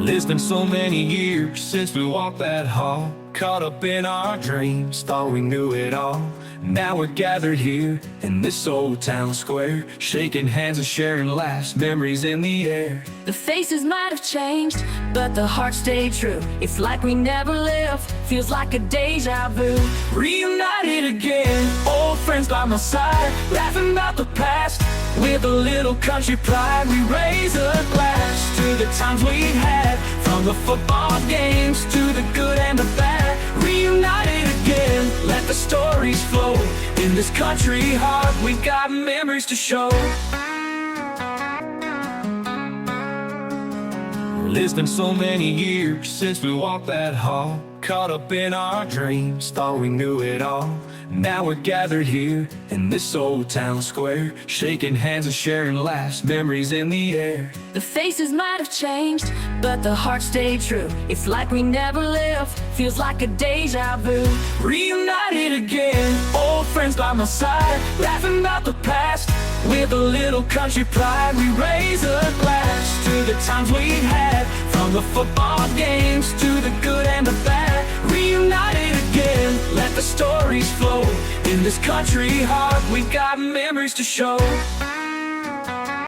It's been so many years since we walked that hall, caught up in our dreams, thought we knew it all. Now we're gathered here in this old town square, shaking hands and sharing laughs, memories in the air. The faces might have changed, but the heart stayed true. It's like we never left, feels like a deja vu. Reunited again, old friends by my side, laughing about the past. With a little country pride, we raise a glass to the times we had, from the football games to the good and the bad. Reunited again, let the stories flow. In this country heart, we got memories to show. It's been so many years since we walked that hall, caught up in our dreams, thought we knew it all. Now we're gathered here in this old town square, shaking hands and sharing laughs, memories in the air. The faces might have changed, but the heart stayed true. It's like we never left, feels like a deja vu. Reunited again, old friends by my side, laughing about the past. With a little country pride, we raise a glass to the times we had, from the football games to the good and the bad. Reunited again, let the stories flow. In this country heart, we got memories to show.